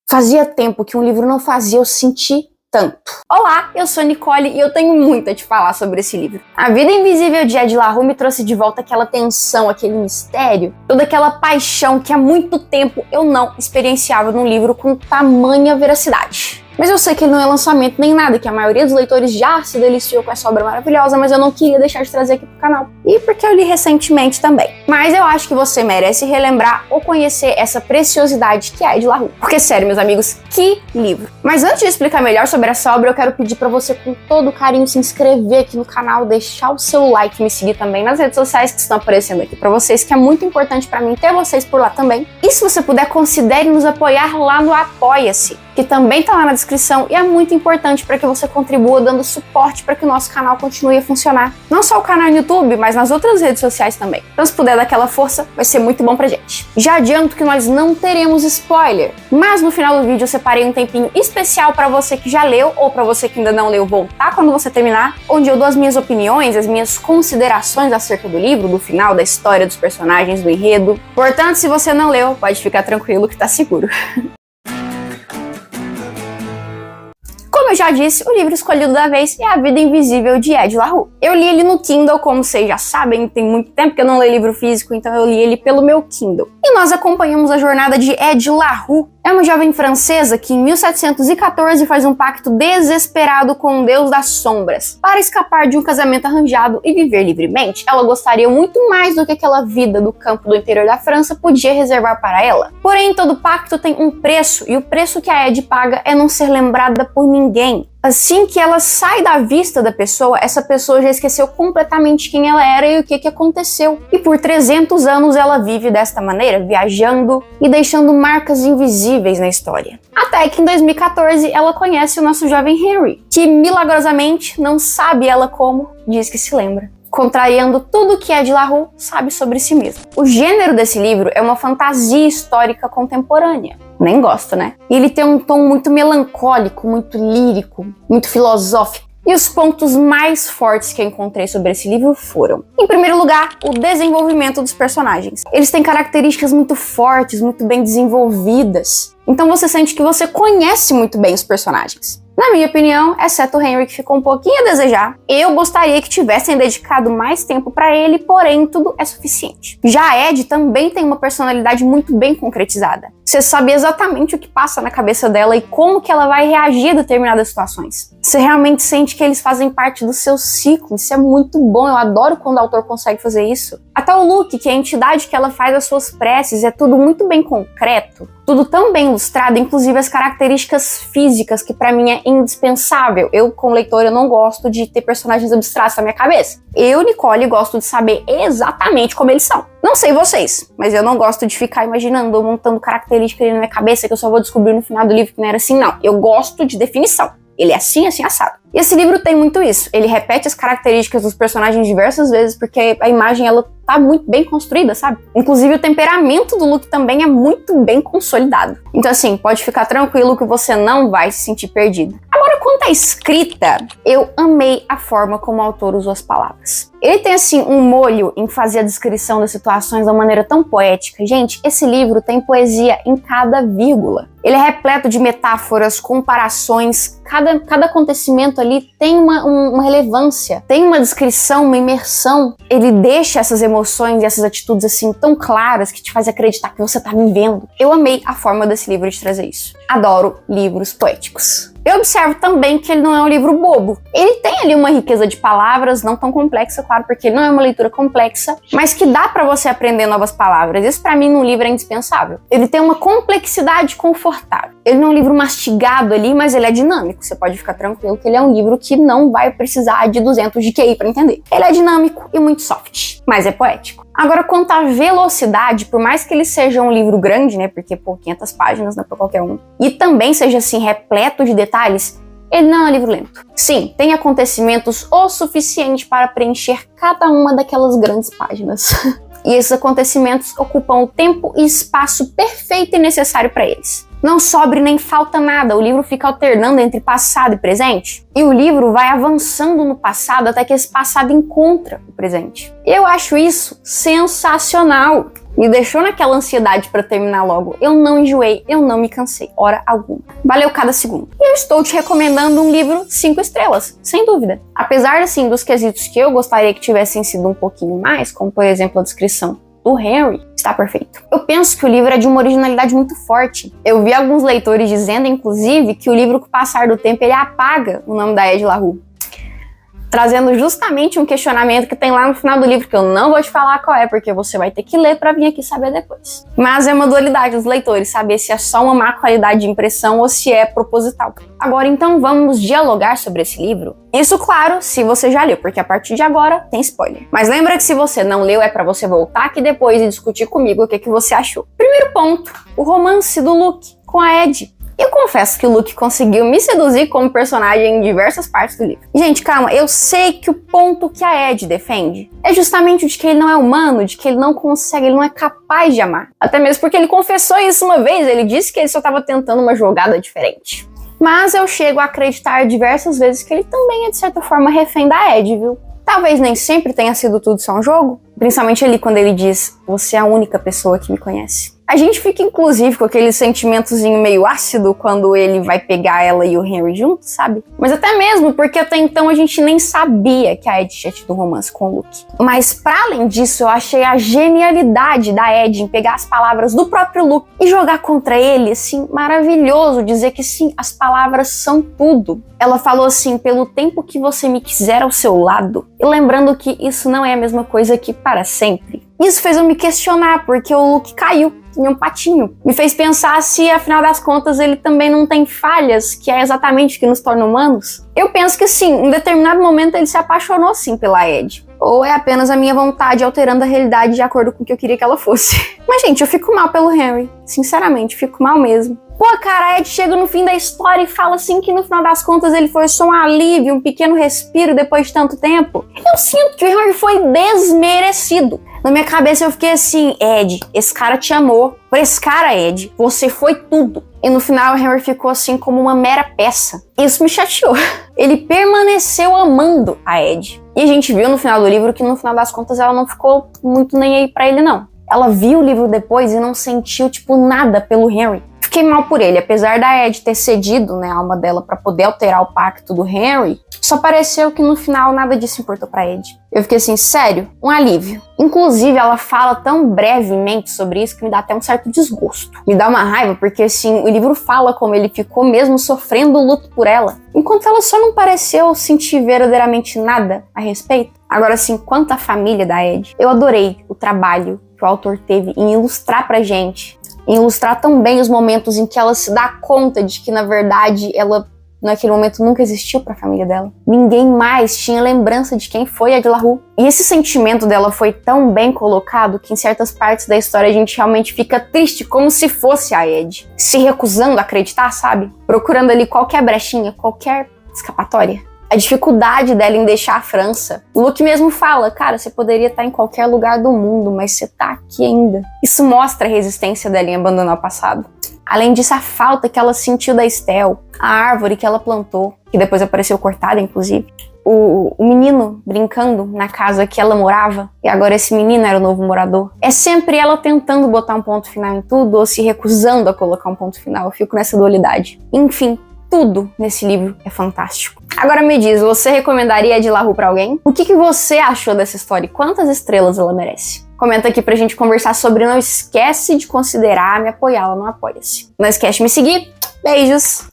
Fazia tempo que um livro não fazia eu sentir tanto. Olá, eu sou Nicole e eu tenho muito a te falar sobre esse livro. A Vida Invisível de Ed La Rue me trouxe de volta aquela tensão, aquele mistério, toda aquela paixão que há muito tempo eu não experienciava num livro com tamanha veracidade. Mas eu sei que ele não é lançamento nem nada, que a maioria dos leitores já se deliciou com essa obra maravilhosa, mas eu não queria deixar de trazer aqui pro canal. E porque eu li recentemente também. Mas eu acho que você merece relembrar ou conhecer essa preciosidade que é Ed La Rue. Porque sério, meus amigos, que livro! Mas antes de explicar melhor sobre essa obra, eu quero pedir pra você com todo carinho se inscrever aqui no canal, deixar o seu like, me seguir também nas redes sociais que estão aparecendo aqui pra vocês, que é muito importante pra mim ter vocês por lá também. E se você puder, considere nos apoiar lá no Apoia-se, que também tá lá na descrição e é muito importante para que você contribua dando suporte para que o nosso canal continue a funcionar. Não só o canal no YouTube, mas nas outras redes sociais também. Então se puder dar aquela força, vai ser muito bom pra gente. Já adianto que nós não teremos spoiler, mas no final do vídeo eu separei um tempinho especial para você que já leu ou para você que ainda não leu voltar quando você terminar, onde eu dou as minhas opiniões, as minhas considerações acerca do livro, do final, da história, dos personagens, do enredo. Portanto, se você não leu, pode ficar tranquilo que tá seguro. Como eu já disse, o livro escolhido da vez é A Vida Invisível de Ed La Rue. Eu li ele no Kindle, como vocês já sabem, tem muito tempo que eu não leio livro físico, então eu li ele pelo meu Kindle. E nós acompanhamos a jornada de Ed La Rue. É uma jovem francesa que em 1714 faz um pacto desesperado com o Deus das Sombras. Para escapar de um casamento arranjado e viver livremente, ela gostaria muito mais do que aquela vida do campo do interior da França podia reservar para ela. Porém, todo pacto tem um preço, e o preço que a Ed paga é não ser lembrada por ninguém. Assim que ela sai da vista da pessoa, essa pessoa já esqueceu completamente quem ela era e o que aconteceu. E por 300 anos ela vive desta maneira, viajando e deixando marcas invisíveis na história. Até que em 2014 ela conhece o nosso jovem Henry, que milagrosamente, não sabe ela como, diz que se lembra, contrariando tudo que Ed La Rue sabe sobre si mesmo. O gênero desse livro é uma fantasia histórica contemporânea. Nem gosto, né? E ele tem um tom muito melancólico, muito lírico, muito filosófico. E os pontos mais fortes que eu encontrei sobre esse livro foram, em primeiro lugar, o desenvolvimento dos personagens. Eles têm características muito fortes, muito bem desenvolvidas. Então você sente que você conhece muito bem os personagens. Na minha opinião, exceto o Henry, que ficou um pouquinho a desejar, eu gostaria que tivessem dedicado mais tempo pra ele, porém tudo é suficiente. Já a Ed também tem uma personalidade muito bem concretizada. Você sabe exatamente o que passa na cabeça dela e como que ela vai reagir a determinadas situações. Você realmente sente que eles fazem parte do seu ciclo, isso é muito bom, eu adoro quando o autor consegue fazer isso. Até o Luke, que é a entidade que ela faz as suas preces, é tudo muito bem concreto, tudo tão bem ilustrado, inclusive as características físicas, que pra mim é indispensável. Eu, como leitor, eu não gosto de ter personagens abstratos na minha cabeça. Eu, Nicole, gosto de saber exatamente como eles são. Não sei vocês, mas eu não gosto de ficar imaginando, montando características ali na minha cabeça que eu só vou descobrir no final do livro que não era assim, não. Eu gosto de definição. Ele é assim, assim, assado. E esse livro tem muito isso. Ele repete as características dos personagens diversas vezes, porque a imagem, ela tá muito bem construída, sabe? Inclusive, o temperamento do Luke também é muito bem consolidado. Então, assim, pode ficar tranquilo que você não vai se sentir perdido. Agora, quanto à escrita, eu amei a forma como o autor usou as palavras. Ele tem, assim, um molho em fazer a descrição das situações de uma maneira tão poética. Gente, esse livro tem poesia em cada vírgula. Ele é repleto de metáforas, comparações, cada acontecimento ali tem uma relevância, tem uma descrição, uma imersão. Ele deixa essas emoções e essas atitudes assim tão claras que te faz acreditar que você tá vivendo. Eu amei a forma desse livro de trazer isso. Adoro livros poéticos. Eu observo também que ele não é um livro bobo. Ele tem ali uma riqueza de palavras, não tão complexa, claro, porque ele não é uma leitura complexa, mas que dá pra você aprender novas palavras. Isso pra mim num livro é indispensável. Ele tem uma complexidade confortável. Ele não é um livro mastigado ali, mas ele é dinâmico. Você pode ficar tranquilo que ele é um livro que não vai precisar de 200 de QI pra entender. Ele é dinâmico e muito soft, mas é poético. Agora, quanto à velocidade, por mais que ele seja um livro grande, né, porque, 500 páginas não é pra qualquer um, e também seja, assim, repleto de detalhes, ele não é um livro lento. Sim, tem acontecimentos o suficiente para preencher cada uma daquelas grandes páginas. E esses acontecimentos ocupam o tempo e espaço perfeito e necessário para eles. Não sobra nem falta nada, o livro fica alternando entre passado e presente. E o livro vai avançando no passado até que esse passado encontra o presente. Eu acho isso sensacional. Me deixou naquela ansiedade para terminar logo. Eu não enjoei, eu não me cansei, hora alguma. Valeu cada segundo. E eu estou te recomendando um livro 5 estrelas, sem dúvida. Apesar, assim, dos quesitos que eu gostaria que tivessem sido um pouquinho mais, como por exemplo a descrição do Henry, está perfeito. Eu penso que o livro é de uma originalidade muito forte. Eu vi alguns leitores dizendo, inclusive, que o livro, com o passar do tempo, ele apaga o nome da Ed La Rue, trazendo justamente um questionamento que tem lá no final do livro, que eu não vou te falar qual é, porque você vai ter que ler pra vir aqui saber depois. Mas é uma dualidade dos leitores, saber se é só uma má qualidade de impressão ou se é proposital. Agora, então, vamos dialogar sobre esse livro? Isso, claro, se você já leu, porque a partir de agora tem spoiler. Mas lembra que se você não leu, é pra você voltar aqui depois e discutir comigo o que você achou. Primeiro ponto, o romance do Luke com a Ed. Eu confesso que o Luke conseguiu me seduzir como personagem em diversas partes do livro. Gente, calma, eu sei que o ponto que a Ed defende é justamente o de que ele não é humano, de que ele não consegue, ele não é capaz de amar. Até mesmo porque ele confessou isso uma vez, ele disse que ele só estava tentando uma jogada diferente. Mas eu chego a acreditar diversas vezes que ele também é, de certa forma, refém da Ed, viu? Talvez nem sempre tenha sido tudo só um jogo, principalmente ali quando ele diz: "Você é a única pessoa que me conhece". A gente fica, inclusive, com aquele sentimentozinho meio ácido quando ele vai pegar ela e o Henry juntos, sabe? Mas até mesmo porque até então a gente nem sabia que a Ed tinha tido um romance com o Luke. Mas para além disso, eu achei a genialidade da Ed em pegar as palavras do próprio Luke e jogar contra ele, assim, maravilhoso, dizer que sim, as palavras são tudo. Ela falou assim: "Pelo tempo que você me quiser ao seu lado", e lembrando que isso não é a mesma coisa que para sempre. Isso fez eu me questionar, porque o Luke caiu em um patinho. Me fez pensar se, afinal das contas, ele também não tem falhas, que é exatamente o que nos torna humanos. Eu penso que sim, em determinado momento ele se apaixonou sim pela Ed. Ou é apenas a minha vontade alterando a realidade de acordo com o que eu queria que ela fosse. Mas, gente, eu fico mal pelo Henry. Sinceramente, fico mal mesmo. Pô, cara, a Ed chega no fim da história e fala assim que no final das contas ele foi só um alívio, um pequeno respiro depois de tanto tempo. Eu sinto que o Henry foi desmerecido. Na minha cabeça eu fiquei assim: Ed, esse cara te amou. Por esse cara, Ed, você foi tudo. E no final o Henry ficou assim como uma mera peça. Isso me chateou. Ele permaneceu amando a Ed. E a gente viu no final do livro que no final das contas ela não ficou muito nem aí pra ele, não. Ela viu o livro depois e não sentiu, tipo, nada pelo Henry. Fiquei mal por ele, apesar da Ed ter cedido, né, a alma dela pra poder alterar o pacto do Henry, só pareceu que no final nada disso importou pra Ed. Eu fiquei assim, sério, um alívio. Inclusive, ela fala tão brevemente sobre isso que me dá até um certo desgosto. Me dá uma raiva porque, assim, o livro fala como ele ficou mesmo sofrendo o luto por ela, enquanto ela só não pareceu sentir verdadeiramente nada a respeito. Agora, assim, quanto à família da Ed, eu adorei o trabalho que o autor teve em ilustrar pra gente, em ilustrar tão bem os momentos em que ela se dá conta de que, na verdade, ela naquele momento nunca existiu para a família dela. Ninguém mais tinha lembrança de quem foi a Ed La Rue. E esse sentimento dela foi tão bem colocado que em certas partes da história a gente realmente fica triste, como se fosse a Ed, se recusando a acreditar, sabe? Procurando ali qualquer brechinha, qualquer escapatória. A dificuldade dela em deixar a França. O Luke mesmo fala: cara, você poderia estar em qualquer lugar do mundo, mas você tá aqui ainda. Isso mostra a resistência dela em abandonar o passado. Além disso, a falta que ela sentiu da Estelle, a árvore que ela plantou, que depois apareceu cortada, inclusive. O menino brincando na casa que ela morava, e agora esse menino era o novo morador. É sempre ela tentando botar um ponto final em tudo, ou se recusando a colocar um ponto final. Eu fico nessa dualidade. Enfim, tudo nesse livro é fantástico. Agora me diz, você recomendaria Ed La Rue pra alguém? O que você achou dessa história e quantas estrelas ela merece? Comenta aqui pra gente conversar sobre. Não esquece de considerar me apoiar lá no Apoia-se. Não esquece de me seguir. Beijos!